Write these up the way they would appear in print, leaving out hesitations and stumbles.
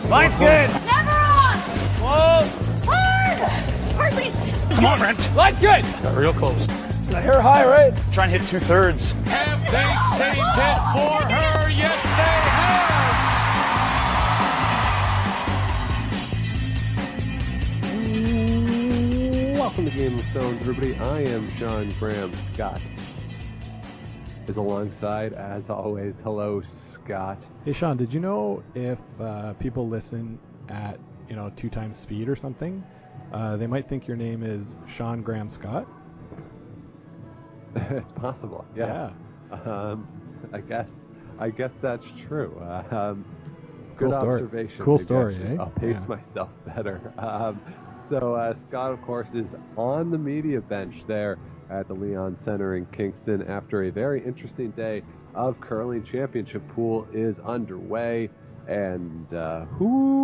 Line's good. Never on. Close. Hard. Hard, Lisa. Come on, Brent. Line's good. Got real close. The hair high, right? Try and hit 2/3. Have they saved it for her? Yes, they have. Welcome to Game of Stones, everybody. I am Sean Graham. Scott is alongside, as always. Hello, Scott. Hey, Sean, did you know if people listen at 2 times speed or something, they might think your name is Sean Graham Scott? It's possible. Yeah. I guess that's true. Good observation. Cool Maybe story, eh? I'll pace myself better. So Scott, of course, is on the media bench there at the Leon Center in Kingston after a very interesting day of curling. Championship pool is underway, and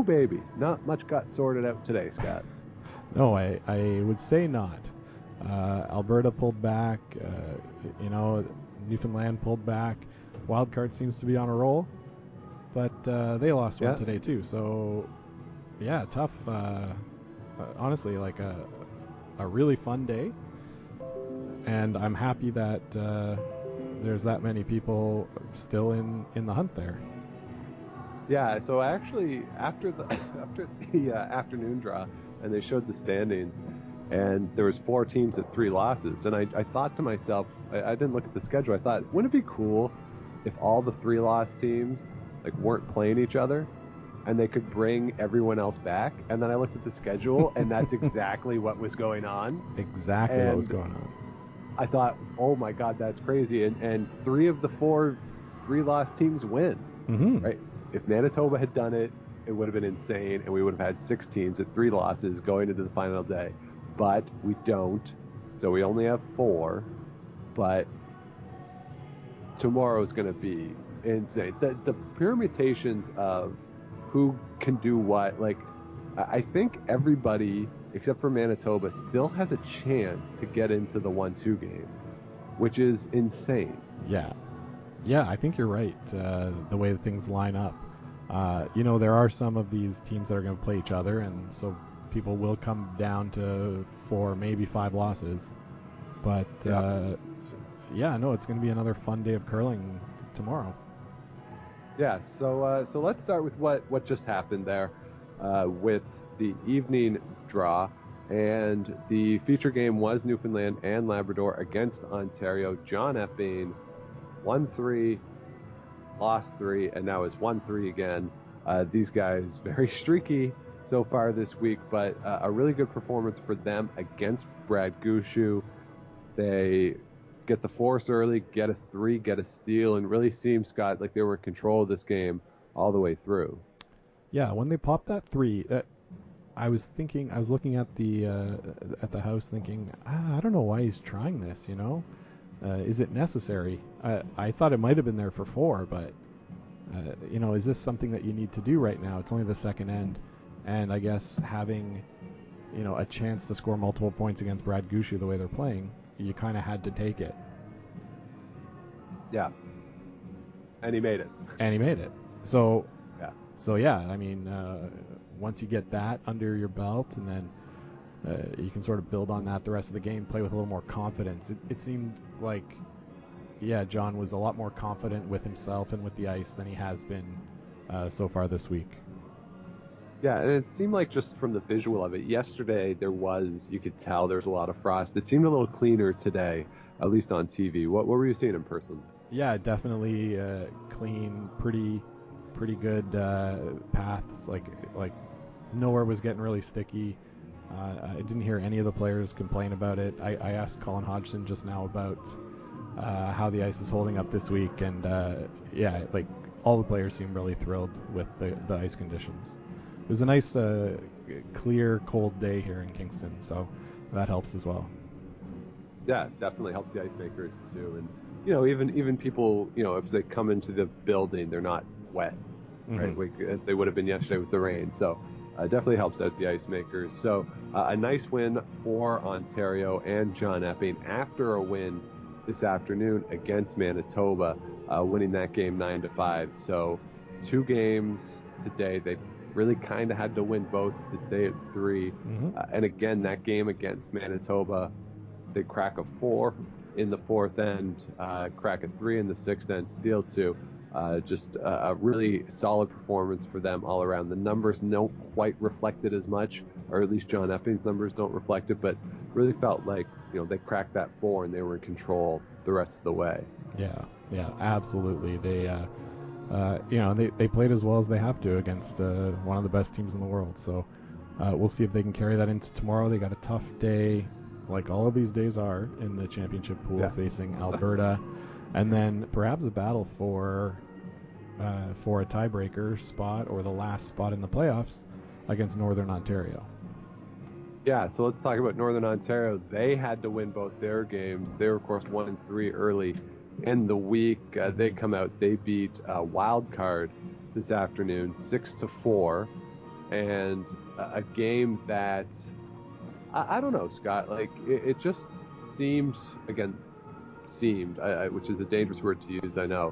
baby, not much got sorted out today, Scott. No, I would say not. Alberta pulled back, Newfoundland pulled back. Wildcard seems to be on a roll, but they lost one today too. So, yeah, tough. Honestly, like a really fun day, and I'm happy that there's that many people still in the hunt there. Yeah. So actually, after the afternoon draw, and they showed the standings. And there was 4 teams at 3 losses. And I thought to myself, I didn't look at the schedule. I thought, wouldn't it be cool if all the 3-loss teams weren't playing each other and they could bring everyone else back? And then I looked at the schedule, and that's exactly what was going on. Exactly what was going on. I thought, oh my God, that's crazy. And 3 of the 4 3-loss teams win. Mm-hmm. Right? If Manitoba had done it, it would have been insane, and we would have had 6 teams at 3 losses going into the final day. But we don't, so we only have 4. But tomorrow's going to be insane. The permutations of who can do what, I think everybody except for Manitoba still has a chance to get into the 1-2 game, which is insane. Yeah, I think you're right. The way things line up, there are some of these teams that are going to play each other, and so people will come down to 4, maybe 5 losses. But, it's going to be another fun day of curling tomorrow. Yeah, so let's start with what just happened there with the evening draw. And the feature game was Newfoundland and Labrador against Ontario. John Epping, 1-3, lost 3, and now is 1-3 again. These guys, very streaky so far this week, but a really good performance for them against Brad Gushue. They get the force early, get a 3, get a steal, and really seemed, Scott, like they were in control of this game all the way through. Yeah, when they popped that 3, I was looking at the house thinking, I don't know why he's trying this, is it necessary? I thought it might have been there for 4, but is this something that you need to do right now? It's only the second end. And I guess having, a chance to score multiple points against Brad Gushue the way they're playing, you kind of had to take it. Yeah. And he made it. So, yeah. Once you get that under your belt, and then you can sort of build on that the rest of the game, play with a little more confidence. It seemed like, John was a lot more confident with himself and with the ice than he has been so far this week. Yeah, and it seemed like just from the visual of it, yesterday you could tell there was a lot of frost. It seemed a little cleaner today, at least on TV. What were you seeing in person? Yeah, definitely clean, pretty good paths. Like nowhere was getting really sticky. I didn't hear any of the players complain about it. I asked Colin Hodgson just now about how the ice is holding up this week, and all the players seem really thrilled with the ice conditions. It was a nice, clear, cold day here in Kingston, so that helps as well. Yeah, it definitely helps the ice makers too, and even people, if they come into the building, they're not wet, right? As they would have been yesterday with the rain. So definitely helps out the ice makers. So a nice win for Ontario and John Epping after a win this afternoon against Manitoba, winning that game 9-5. So 2 games today. They really kind of had to win both to stay at 3. And again, that game against Manitoba, they crack a 4 in the 4th end, crack a 3 in the 6th end, steal 2. Just a really solid performance for them all around. The numbers don't quite reflect it as much, or at least John Epping's numbers don't reflect it, but really felt like, they cracked that 4 and they were in control the rest of the way. Yeah, absolutely. They, they played as well as they have to against one of the best teams in the world. So we'll see if they can carry that into tomorrow. They got a tough day, like all of these days are, in the championship pool, facing Alberta, and then perhaps a battle for a tiebreaker spot or the last spot in the playoffs against Northern Ontario. Yeah, so let's talk about Northern Ontario. They had to win both their games. They were, of course, 1-3 early in the week. They come out. They beat Wildcard this afternoon 6-4, and a game that I don't know, Scott. Like it just seemed, which is a dangerous word to use, I know,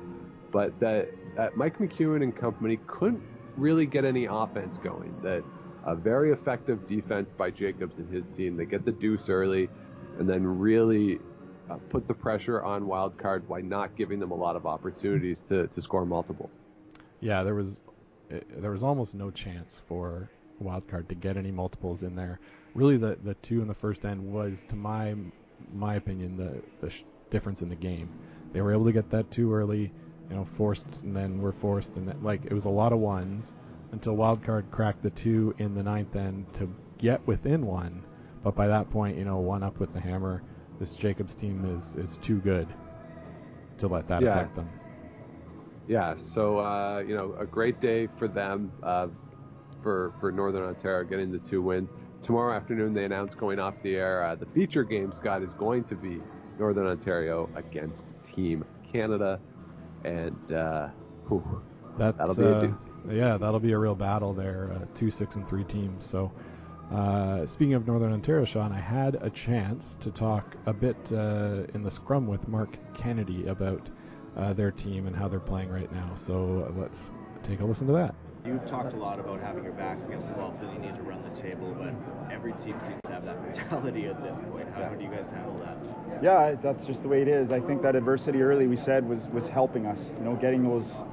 but that Mike McEwen and company couldn't really get any offense going. That a very effective defense by Jacobs and his team. They get the deuce early, and then really put the pressure on Wildcard by not giving them a lot of opportunities to score multiples. Yeah, there was almost no chance for Wildcard to get any multiples in there. Really, the 2 in the first end was, to my opinion, the difference in the game. They were able to get that 2 early, forced, and then were forced, and it was a lot of 1s until Wildcard cracked the 2 in the 9th end to get within 1. But by that point, 1 up with the hammer. This Jacobs team is too good to let that affect them. Yeah, so a great day for them, for Northern Ontario getting the 2 wins. Tomorrow afternoon, they announced going off the air, the feature game, Scott, is going to be Northern Ontario against Team Canada, and that'll be a doozy. Yeah, that'll be a real battle there. 2 6-3 teams. So, speaking of Northern Ontario, Sean, I had a chance to talk a bit in the scrum with Marc Kennedy about their team and how they're playing right now. So let's take a listen to that. You've talked a lot about having your backs against the wall, feeling you need to run the table, but every team seems to have that mentality at this point. How do you guys handle that? Yeah, that's just the way it is. I think that adversity early, we said, was helping us. Getting those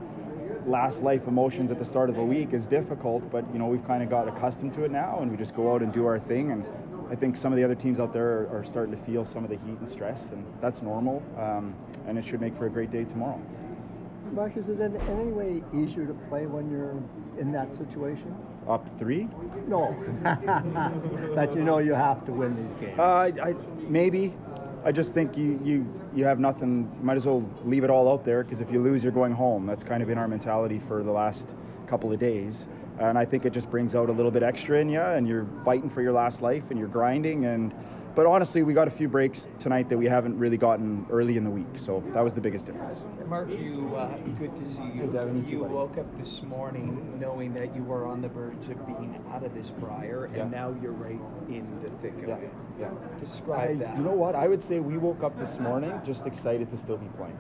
last life emotions at the start of the week is difficult, but we've kind of got accustomed to it now, and we just go out and do our thing. And I think some of the other teams out there are starting to feel some of the heat and stress, and that's normal. And it should make for a great day tomorrow. Mark, is it in any way easier to play when you're in that situation? Up 3? No. That you have to win these games. Maybe. I just think you have nothing. You might as well leave it all out there, because if you lose, you're going home. That's kind of been our mentality for the last couple of days. And I think it just brings out a little bit extra in you, and you're fighting for your last life, and you're grinding. But honestly, we got a few breaks tonight that we haven't really gotten early in the week, so that was the biggest difference. Mark, good to see you. You woke up this morning knowing that you were on the verge of being out of this Brier, and now you're right in the thick of it. Yeah. Describe that. You know what? I would say we woke up this morning just excited to still be playing.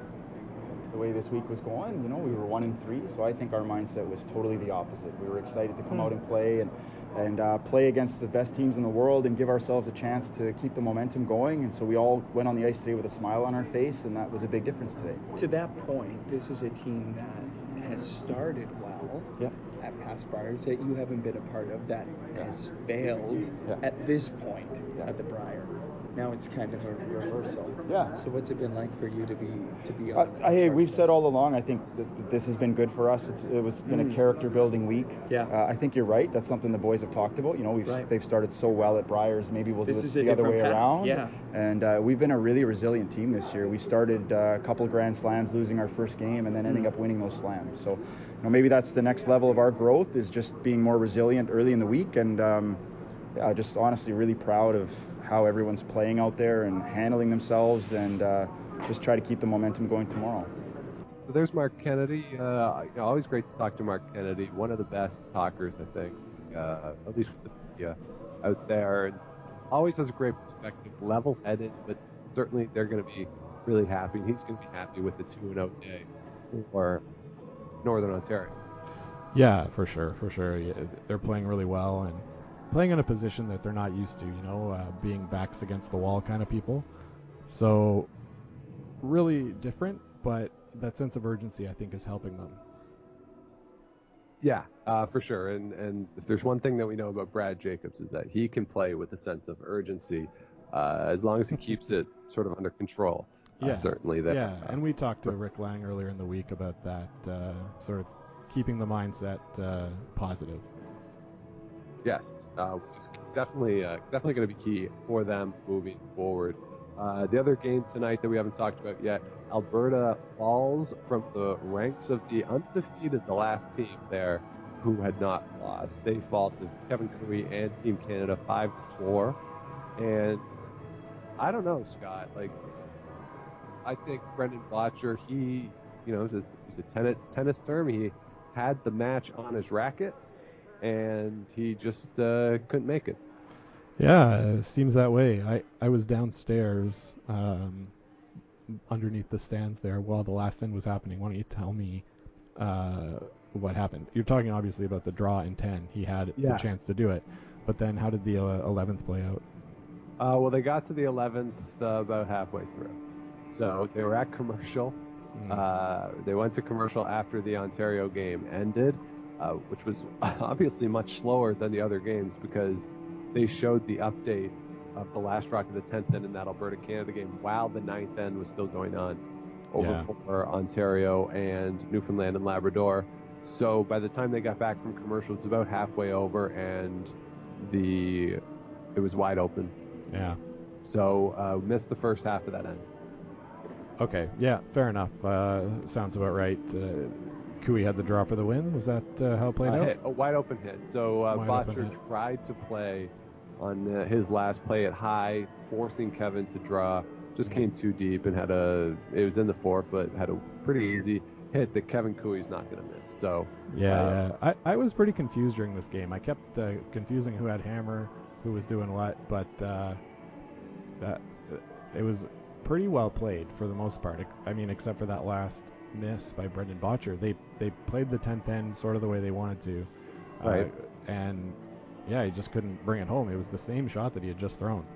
The way this week was going, we were 1-3, so I think our mindset was totally the opposite. We were excited to come out and play and play against the best teams in the world and give ourselves a chance to keep the momentum going. And so we all went on the ice today with a smile on our face, and that was a big difference today. To that point, this is a team that has started well at past Briers that you haven't been a part of, that has failed at this point at the Brier. Now it's kind of a reversal. Yeah. So what's it been like for you to be on we've said all along, I think that this has been good for us. It's been a character building week. Yeah. I think you're right. That's something the boys have talked about. They've started so well at Briers. Maybe we'll do it the other way around. Yeah. And we've been a really resilient team this year. We started a couple of Grand Slams, losing our first game, and then ending up winning those slams. So maybe that's the next level of our growth, is just being more resilient early in the week. And just honestly really proud of how everyone's playing out there and handling themselves, and just try to keep the momentum going tomorrow. So there's Marc Kennedy. Always great to talk to Marc Kennedy, one of the best talkers, I think, at least with the media out there, and always has a great perspective, level-headed, but certainly they're going to be really happy. He's going to be happy with the 2-0 day for Northern Ontario. Yeah, for sure. Yeah, they're playing really well and playing in a position that they're not used to, being backs against the wall kind of people. So really different, but that sense of urgency I think is helping them. Yeah, for sure. And if there's one thing that we know about Brad Jacobs is that he can play with a sense of urgency as long as he keeps it sort of under control. Certainly. And we talked to Rick Lang earlier in the week about that, sort of keeping the mindset positive. Yes, which is definitely going to be key for them moving forward. The other game tonight that we haven't talked about yet, Alberta falls from the ranks of the undefeated, the last team there who had not lost. They fall to Kevin Cooey and Team Canada 5-4. And I don't know, Scott, I think Brendan Botcher, he, it's a tennis term. He had the match on his racket, and he just couldn't make it. Yeah, it seems that way. I was downstairs underneath the stands there while the last end was happening. Why don't you tell me what happened? You're talking obviously about the draw in 10. He had the chance to do it. But then how did the 11th play out? Well, they got to the 11th about halfway through. So they were at commercial. They went to commercial after the Ontario game ended, which was obviously much slower than the other games because they showed the update of the last rock of the 10th end in that Alberta-Canada game while the 9th end was still going on for Ontario and Newfoundland and Labrador. So by the time they got back from commercial, it was about halfway over, and it was wide open. Yeah. So missed the first half of that end. Okay, yeah, fair enough. Sounds about right. Cooey had the draw for the win. Was that how it played out? A wide open hit. So Botcher tried to play on his last play at high, forcing Kevin to draw. Just came too deep and it was in the 4-foot, had a pretty easy hit that Kevin Cooey's not going to miss. So I was pretty confused during this game. I kept confusing who had hammer, who was doing what, but it was pretty well played for the most part. I mean, except for that last miss by Brendan Botcher. They played the 10th end sort of the way they wanted to. Right. And yeah, he just couldn't bring it home. It was the same shot that he had just thrown.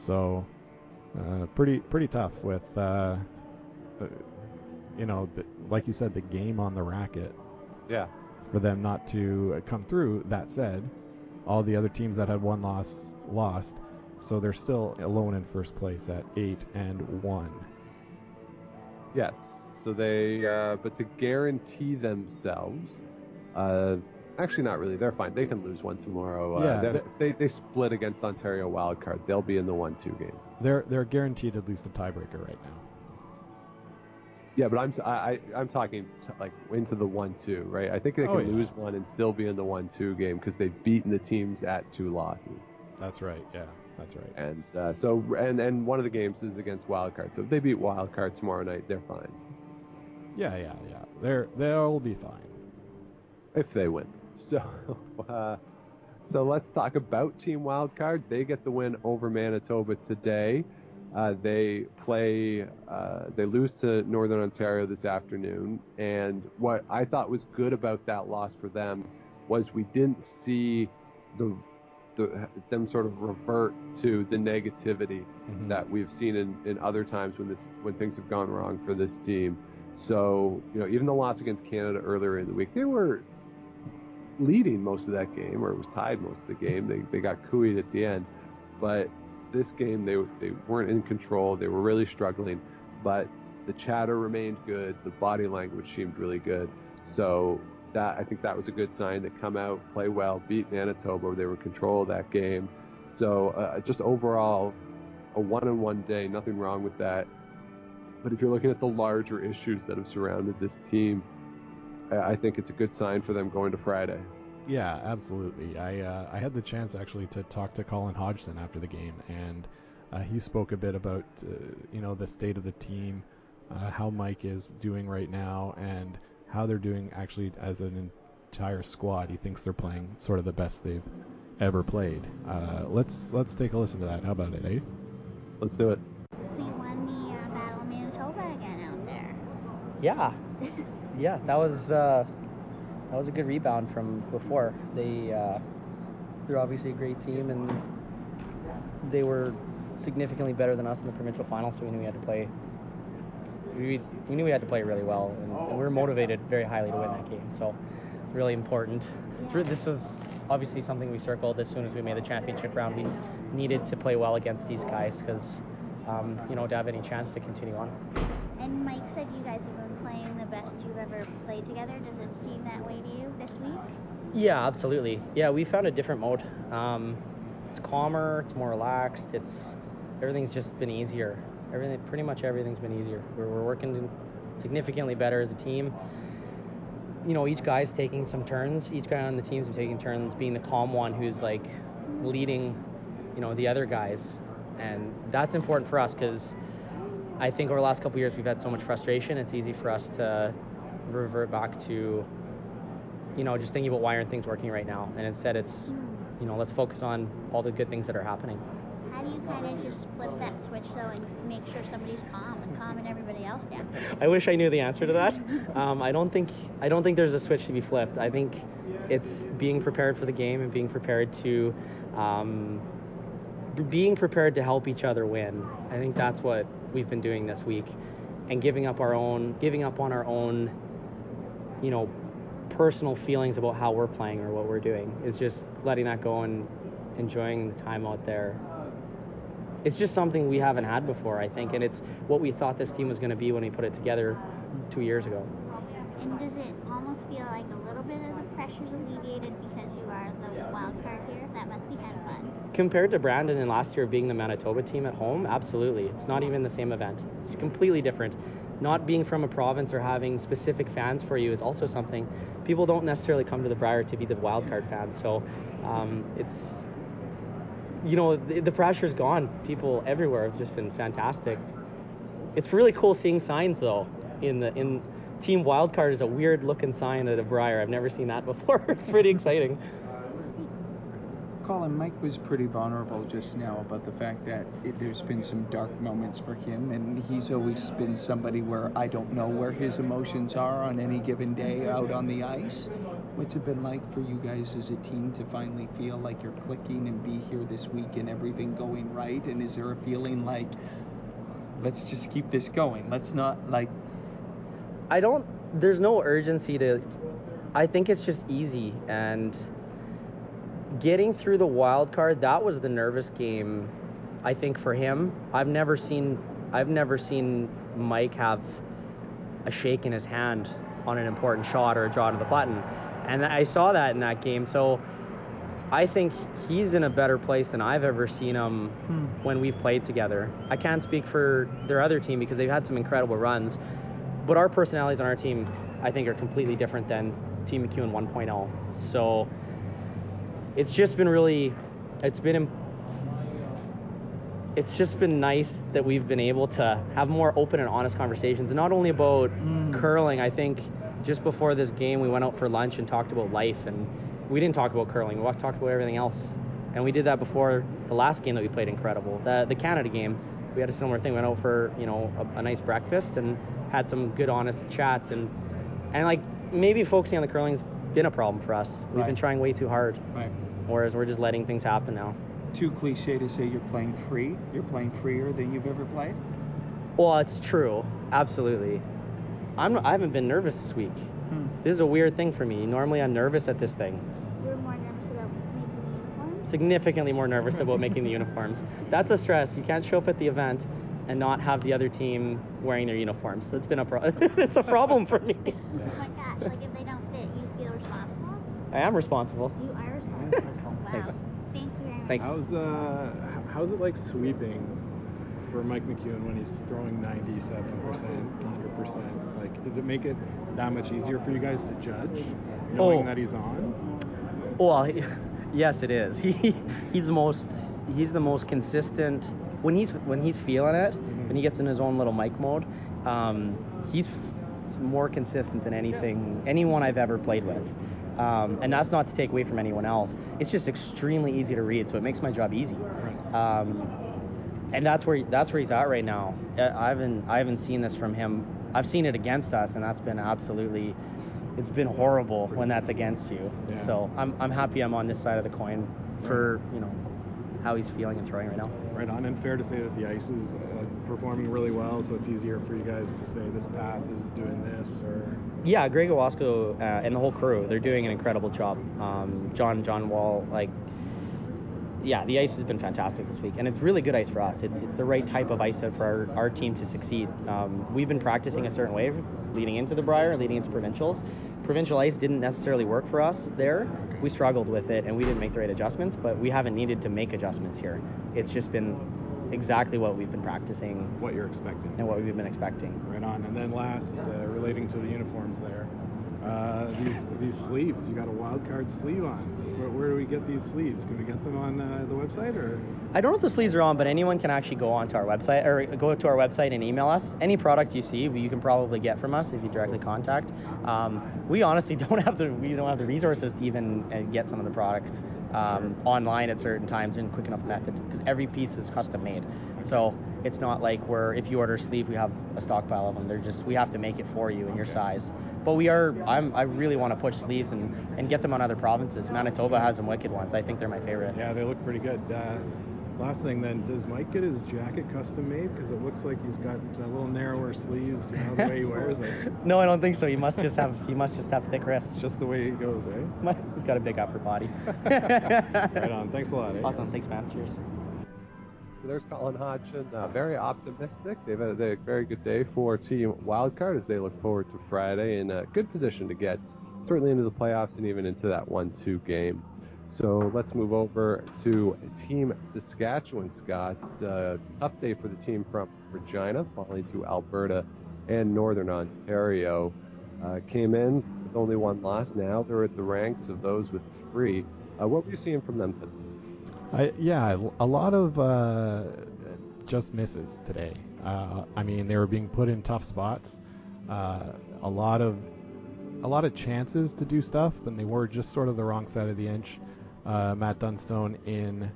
So pretty tough with like you said, the game on the racket. Yeah. For them not to come through. That said, all the other teams that had one loss lost. So they're still alone in first place at 8-1. Yes. So they, but to guarantee themselves, actually not really. They're fine. They can lose one tomorrow. They split against Ontario wildcard. They'll be in the 1-2 game. They're guaranteed at least a tiebreaker right now. Yeah, but I'm talking into the 1-2, right? I think they can lose one and still be in the 1-2 game because they've beaten the teams at 2 losses. That's right. Yeah, that's right. And and one of the games is against wildcard. So if they beat wildcard tomorrow night, they're fine. Yeah. They'll be fine if they win. So let's talk about Team Wildcard. They get the win over Manitoba today. They lose to Northern Ontario this afternoon, and what I thought was good about that loss for them was we didn't see them sort of revert to the negativity that we've seen in other times when things have gone wrong for this team. So even the loss against Canada earlier in the week, they were leading most of that game, or it was tied most of the game. They got cooeyed at the end, but this game they weren't in control. They were really struggling, but the chatter remained good. The body language seemed really good. So I think that was a good sign to come out, play well, beat Manitoba. They were in control of that game. So just overall, a 1-1 day, nothing wrong with that. But if you're looking at the larger issues that have surrounded this team, I think it's a good sign for them going to Friday. Yeah, absolutely. I had the chance actually to talk to Colin Hodgson after the game, and he spoke a bit about the state of the team, how Mike is doing right now, and how they're doing actually as an entire squad. He thinks they're playing sort of the best they've ever played. Let's take a listen to that. How about it, eh? Let's do it. So you won the Battle of Manitoba again out there. Yeah, that was That was a good rebound from before. They're obviously a great team, and they were significantly better than us in the provincial final, so we knew we had to play. We knew we had to play really well, and we were motivated very highly to win that game. So it's really important. This was obviously something we circled as soon as we made the championship round. We needed to play well against these guys because, to have any chance to continue on. And Mike said you guys have been playing the best you've ever played together. Does it seem that way to you this week? Yeah, absolutely. Yeah, we found a different mode. It's calmer, it's more relaxed, everything's just been easier. Pretty much everything's been easier. We're working significantly better as a team. Each guy's taking some turns. Each guy on the team's been taking turns being the calm one who's like leading, the other guys. And that's important for us because I think over the last couple of years we've had so much frustration. It's easy for us to revert back to, just thinking about why aren't things working right now. And instead it's, let's focus on all the good things that are happening. How do you kind of just flip that switch though and make sure somebody's calming everybody else down? I wish I knew the answer to that. I don't think there's a switch to be flipped. I think it's being prepared for the game and being prepared to help each other win. I think that's what we've been doing this week, and giving up on our own, personal feelings about how we're playing or what we're doing. Is just letting that go and enjoying the time out there. It's just something we haven't had before, I think, and it's what we thought this team was going to be when we put it together 2 years ago. And does it almost feel like a little bit of the pressure's alleviated because you are the wild card here? That must be kind of fun. Compared to Brandon and last year being the Manitoba team at home, absolutely. It's not even the same event. It's completely different. Not being from a province or having specific fans for you is also something. People don't necessarily come to the Brier to be the wild card fans, so it's... the pressure's gone. People everywhere have just been fantastic. It's really cool seeing signs though. In Team Wildcard is a weird looking sign at a Brier. I've never seen that before. It's pretty exciting. Colin, Mike was pretty vulnerable just now about the fact that there's been some dark moments for him, and he's always been somebody where I don't know where his emotions are on any given day out on the ice. What's it been like for you guys as a team to finally feel like you're clicking and be here this week and everything going right? And is there a feeling like, let's just keep this going? Let's not there's no urgency to, I think it's just easy. And getting through the wild card, that was the nervous game, I think, for him. I've never seen Mike have a shake in his hand on an important shot or a draw to the button. And I saw that in that game. So I think he's in a better place than I've ever seen him when we've played together. I can't speak for their other team because they've had some incredible runs. But our personalities on our team, I think, are completely different than Team McEwen 1.0. So it's just been nice that we've been able to have more open and honest conversations, and not only about curling. I think just before this game we went out for lunch and talked about life, and we didn't talk about curling, we talked about everything else, and we did that before the last game that we played incredible, the Canada game. We had a similar thing. We went out for a nice breakfast and had some good honest chats, and like maybe focusing on the curling's been a problem for us. We've been trying way too hard, whereas we're just letting things happen now. Too cliche to say you're playing free. You're playing freer than you've ever played. Well, it's true, absolutely. I haven't been nervous this week. This is a weird thing for me. Normally I'm nervous at this thing. You're more nervous about making the uniforms? Significantly more nervous about making the uniforms. That's a stress. You can't show up at the event and not have the other team wearing their uniforms. That's been it's a problem for me. Oh my gosh, like if they don't fit, you feel responsible? I am responsible. You are responsible. Wow. Thanks. Thank you very much. Thanks. How's it like sweeping for Mike McEwen when he's throwing 97%, 100%? Like, does it make it that much easier for you guys to judge, knowing that he's on? Well, yes, it is. He's the most consistent when he's feeling it. When he gets in his own little Mike mode, he's more consistent than anyone I've ever played with. And that's not to take away from anyone else. It's just extremely easy to read, so it makes my job easy. And that's where he's at right now. I haven't seen this from him. I've seen it against us, and that's been absolutely it's been horrible when that's against you. Yeah. So I'm happy I'm on this side of the coin for how he's feeling and throwing right now. Right on, and fair to say that the ice is performing really well, so it's easier for you guys to say this path is doing this, or... Yeah, Greg Owasco and the whole crew, they're doing an incredible job. John Wall, the ice has been fantastic this week, and it's really good ice for us. It's the right type of ice for our team to succeed. We've been practicing a certain way leading into the Brier, leading into provincials. Provincial ice didn't necessarily work for us there. We struggled with it, and we didn't make the right adjustments, but we haven't needed to make adjustments here. It's just been exactly what we've been practicing. What you're expecting. And what we've been expecting. Right on. And then last, relating to the uniforms there, these sleeves, you got a wild card sleeve on. Where do we get these sleeves? Can we get them on the website, or? I don't know if the sleeves are on, but anyone can actually go onto our website or go to our website and email us. Any product you see, you can probably get from us if you directly contact. We honestly don't have the resources to even get some of the products online at certain times in quick enough method, because every piece is custom made. So it's not like if you order a sleeve, we have a stockpile of them. We have to make it for you in your size. But I really want to push sleeves and get them on other provinces. Manitoba has some wicked ones. I think they're my favorite. Yeah, they look pretty good. Last thing then, does Mike get his jacket custom made? Because it looks like he's got a little narrower sleeves, the way he wears it. No, I don't think so. He must just have thick wrists. Just the way he goes, eh? He's got a big upper body. Right on. Thanks a lot, eh? Awesome. Thanks, man. Cheers. There's Colin Hodgson, very optimistic. They've had a very good day for Team Wildcard as they look forward to Friday in a good position to get certainly into the playoffs and even into that 1-2 game. So let's move over to Team Saskatchewan, Scott. Tough day for the team from Regina, falling to Alberta and Northern Ontario. Came in with only one loss. Now they're at the ranks of those with 3. What were you seeing from them today? A lot of just misses today. They were being put in tough spots. A lot of chances to do stuff, and they were just sort of the wrong side of the inch. Matt Dunstone in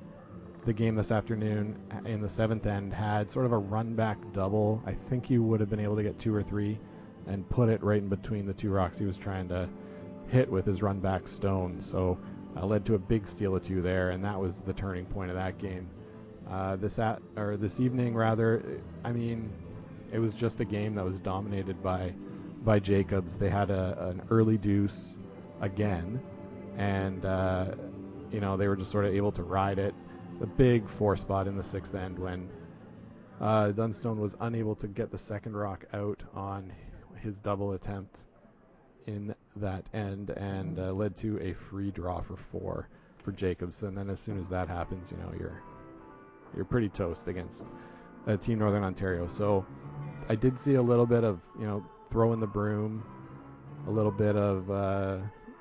the game this afternoon in the 7th end had sort of a run-back double. I think he would have been able to get 2 or 3 and put it right in between the 2 rocks he was trying to hit with his run-back stone. So led to a big steal of 2 there, and that was the turning point of that game. This evening, it was just a game that was dominated by Jacobs. They had an early deuce again, and they were just sort of able to ride it. The big 4 spot in the 6th end when Dunstone was unable to get the second rock out on his double attempt in that end, and led to a free draw for 4 for Jacobs. And then as soon as that happens, you're pretty toast against Team Northern Ontario. So I did see a little bit of throwing the broom, a little bit of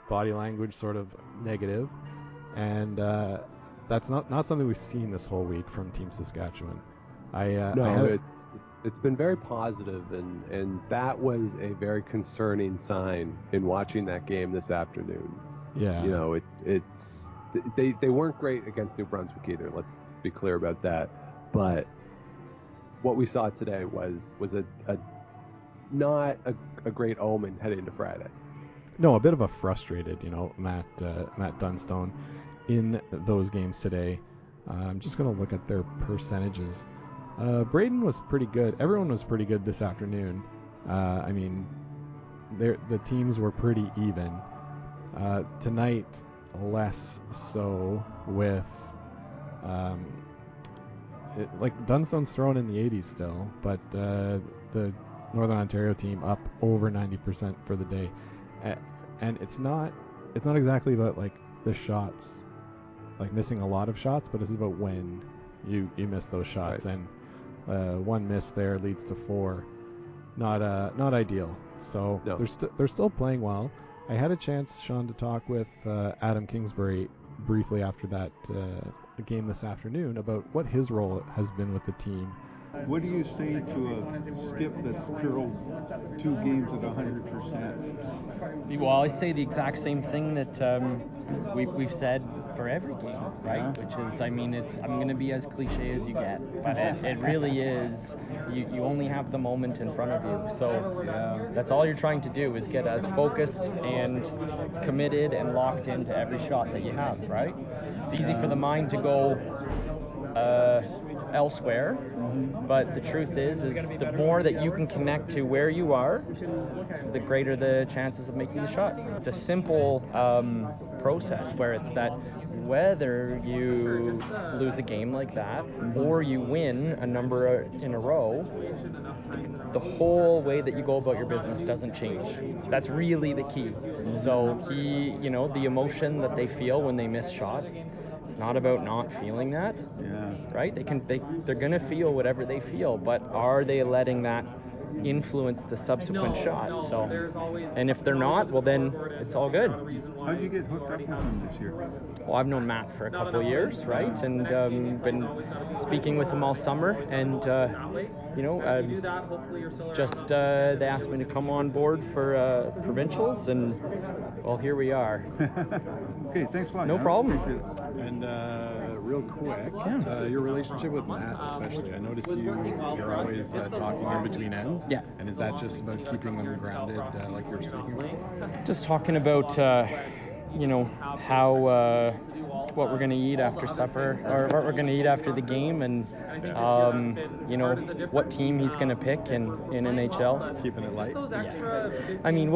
body language sort of negative, and that's not something we've seen this whole week from Team Saskatchewan. It's been very positive, and that was a very concerning sign in watching that game this afternoon. Yeah. They weren't great against New Brunswick either. Let's be clear about that. But what we saw today was not a great omen heading into Friday. No, a bit of a frustrated, Matt Dunstone in those games today. I'm just going to look at their percentages. Braden was pretty good. Everyone was pretty good this afternoon. The teams were pretty even. Tonight, less so with Dunstone's thrown in the 80s still, but the Northern Ontario team up over 90% for the day. And it's not exactly about the shots, missing a lot of shots, but it's about when you miss those shots. Right. And one miss there leads to 4. Not ideal. So no. They're still playing well. I had a chance, Sean, to talk with Adam Kingsbury briefly after that game this afternoon about what his role has been with the team. What do you say to a skip that's curled 2 games at 100%? Well, I say the exact same thing that we've said for every game, right? Which is, I mean, I'm going to be as cliche as you get, but it really is. You only have the moment in front of you, so that's all you're trying to do is get as focused and committed and locked into every shot that you have, right? It's easy for the mind to go elsewhere, but the truth is the more that you can connect to where you are, the greater the chances of making the shot. It's a simple process where it's that whether you lose a game like that or you win a number in a row, the whole way that you go about your business doesn't change. That's really the key. So the emotion that they feel when they miss shots, it's not about not feeling that, right? They're gonna feel whatever they feel, but are they letting that influence the subsequent shot? So, and if they're not, well then it's all good. How'd you get hooked up with him this year? Well, I've known Matt for a couple of years, right? And been speaking with him all summer, and they asked me to come on board for provincials, and well, here we are. Okay, thanks a lot. No problem. And real quick, your relationship with Matt especially, I noticed you're always talking in between ends. Yeah. And is that just about keeping them grounded, like you were speaking? Just talking about, how what we're gonna eat after supper, or what we're gonna eat after the game, and what team he's gonna pick in NHL. Keeping it light. Yeah. I mean,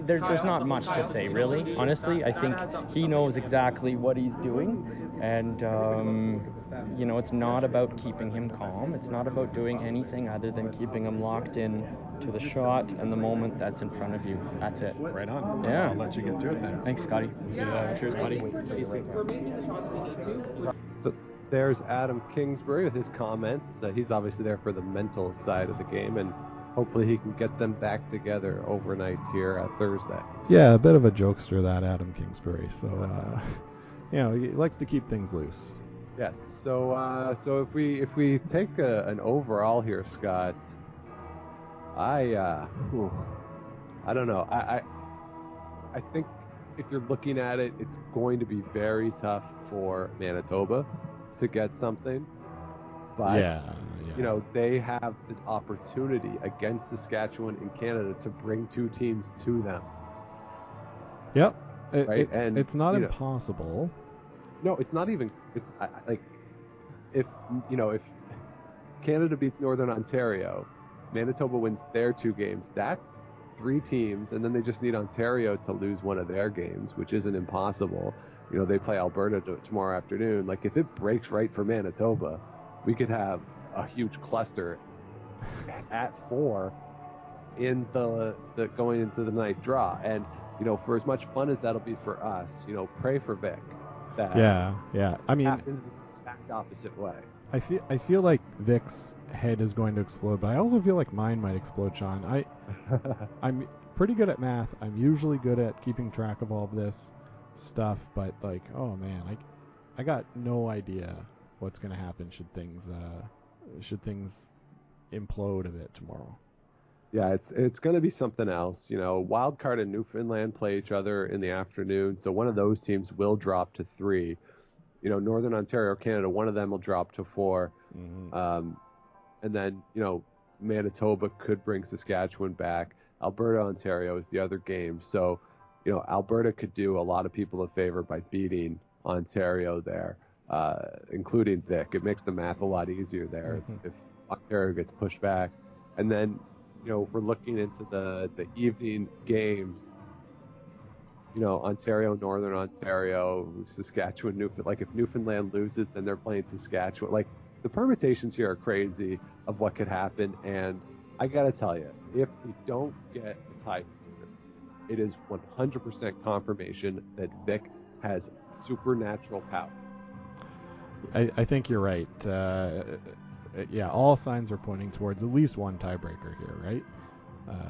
there's not much to say really. Honestly, I think he knows exactly what he's doing, and it's not about keeping him calm. It's not about doing anything other than keeping him locked in to the shot and the moment that's in front of you. That's it. Right on. Yeah. I'll let you get to it then. Thanks, Scotty. See you. Cheers, buddy. See you soon. So there's Adam Kingsbury with his comments. He's obviously there for the mental side of the game, and hopefully he can get them back together overnight here Thursday. Yeah, a bit of a jokester, that Adam Kingsbury. So, he likes to keep things loose. Yes. So if we take an overall here, Scott, I don't know. I think if you're looking at it, it's going to be very tough for Manitoba to get something. But they have the opportunity against Saskatchewan in Canada to bring two teams to them. Yep. Right? It's not impossible. No, it's not even. It's like if Canada beats Northern Ontario, Manitoba wins their two games. That's three teams, and then they just need Ontario to lose one of their games, which isn't impossible. They play Alberta tomorrow afternoon. Like, if it breaks right for Manitoba, we could have a huge cluster at 4 in the going into the ninth draw. And for as much fun as that'll be for us, pray for Vic. Yeah. I mean, happens the exact opposite way. I feel like Vic's head is going to explode, but I also feel like mine might explode, Sean. I'm pretty good at math. I'm usually good at keeping track of all of this stuff, but oh man, I got no idea what's going to happen should things implode a bit tomorrow. Yeah, it's going to be something else. Wildcard and Newfoundland play each other in the afternoon, so one of those teams will drop to 3. Northern Ontario or Canada, one of them will drop to 4. Mm-hmm. And then, Manitoba could bring Saskatchewan back. Alberta, Ontario is the other game. So, Alberta could do a lot of people a favor by beating Ontario there, including Vic. It makes the math a lot easier there if Ontario gets pushed back. And then, if we're looking into the evening games, Ontario, Northern Ontario, Saskatchewan, Newfoundland. If Newfoundland loses, then they're playing Saskatchewan. The permutations here are crazy of what could happen. And I got to tell you, if we don't get a tie, it is 100% confirmation that Vic has supernatural powers. I think you're right. All signs are pointing towards at least one tiebreaker here, right?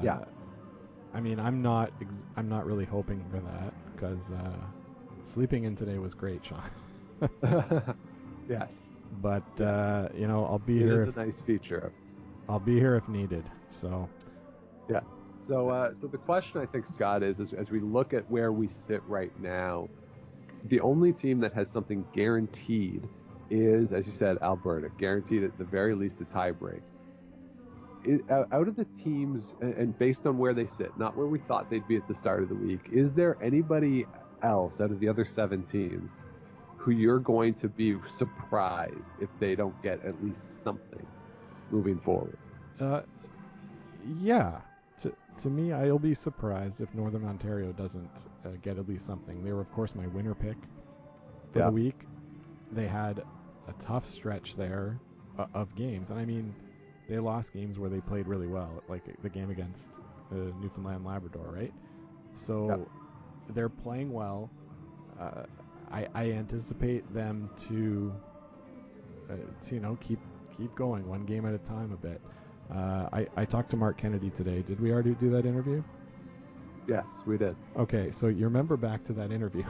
Yeah. I mean, I'm not really hoping for that because sleeping in today was great, Sean. Yes. But I'll be here. It is a nice feature. I'll be here if needed. So. Yeah. So the question I think, Scott, is as we look at where we sit right now, the only team that has something guaranteed is, as you said, Alberta, guaranteed at the very least a tiebreak. Out of the teams, and based on where they sit, not where we thought they'd be at the start of the week, is there anybody else out of the other 7 teams who you're going to be surprised if they don't get at least something moving forward? Yeah. To me, I'll be surprised if Northern Ontario doesn't get at least something. They were, of course, my winner pick for the week. They had a tough stretch there of games. And I mean, they lost games where they played really well, like the game against Newfoundland Labrador, right? So they're playing well. I anticipate them to keep going one game at a time a bit. I talked to Marc Kennedy today. Did we already do that interview? Yes, we did. Okay, so you remember back to that interview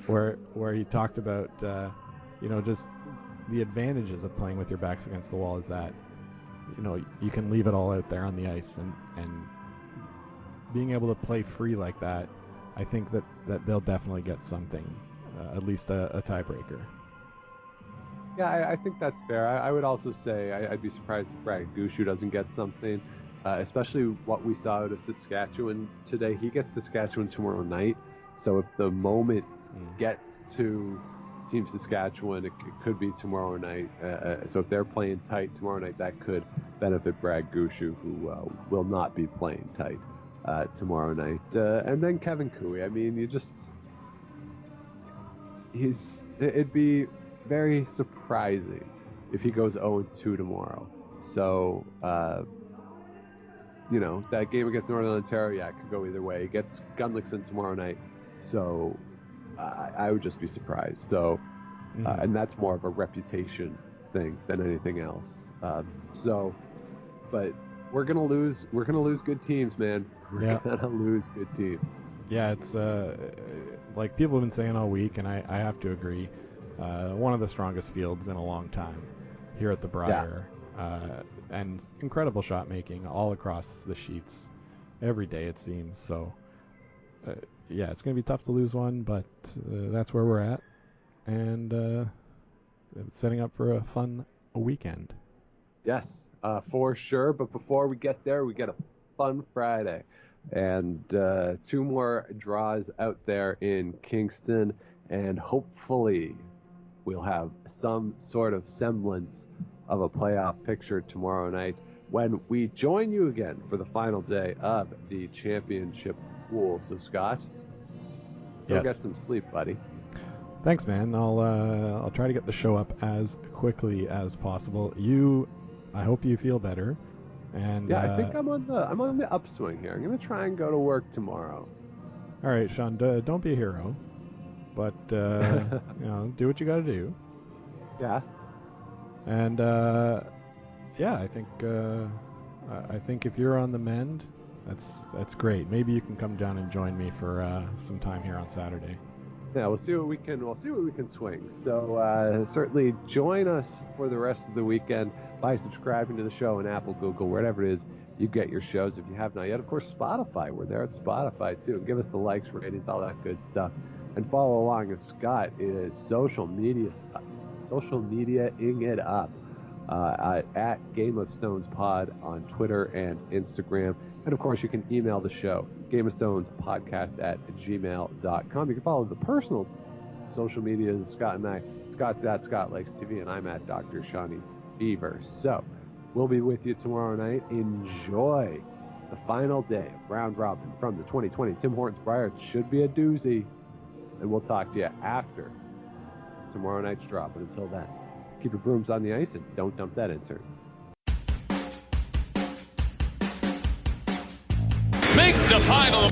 where he talked about just the advantages of playing with your backs against the wall is that you can leave it all out there on the ice, and being able to play free like that, I think that they'll definitely get something, at least a tiebreaker. Yeah, I think that's fair. I would also say I'd be surprised if Brad Gushue doesn't get something, especially what we saw out of Saskatchewan today. He gets Saskatchewan tomorrow night, so if the moment gets to Team Saskatchewan, it could be tomorrow night. So if they're playing tight tomorrow night, that could benefit Brad Gushue, who will not be playing tight tomorrow night. And then Kevin Cooey. I mean, it'd be very surprising if he goes 0-2 tomorrow. So, that game against Northern Ontario, it could go either way. He gets Gunlickson tomorrow night, so I would just be surprised. So, and that's more of a reputation thing than anything else. But we're gonna lose good teams, man. We're gonna lose good teams. Yeah, it's like people have been saying all week, and I have to agree. One of the strongest fields in a long time here at the Brier, and incredible shot making all across the sheets every day, it seems. So, it's going to be tough to lose one, but that's where we're at, and setting up for a fun weekend. Yes, for sure. But before we get there, we get a fun Friday, and 2 more draws out there in Kingston, and hopefully we'll have some sort of semblance of a playoff picture tomorrow night when we join you again for the final day of the championship pool. So, Scott, go get some sleep, buddy. Thanks, man. I'll try to get the show up as quickly as possible. I hope you feel better. And I think I'm on the upswing here. I'm gonna try and go to work tomorrow. All right, Sean. Don't be a hero. But, do what you got to do. Yeah. And, I think if you're on the mend, that's great. Maybe you can come down and join me for some time here on Saturday. Yeah, we'll see what we can swing. So certainly join us for the rest of the weekend by subscribing to the show on Apple, Google, wherever it is you get your shows. If you have not yet, of course, Spotify. We're there at Spotify too. Give us the likes, ratings, all that good stuff. And follow along as Scott is social mediaing it up at Game of Stones Pod on Twitter and Instagram. And of course, you can email the show, gameofstonespodcast@gmail.com. You can follow the personal social media of Scott and I. Scott's at Scott Likes TV, and I'm at Dr. Shawnee Beaver. So we'll be with you tomorrow night. Enjoy the final day of round robin from the 2020 Tim Hortons Brier. It should be a doozy. And we'll talk to you after tomorrow night's drop. But until then, keep your brooms on the ice and don't dump that intern. Make the final.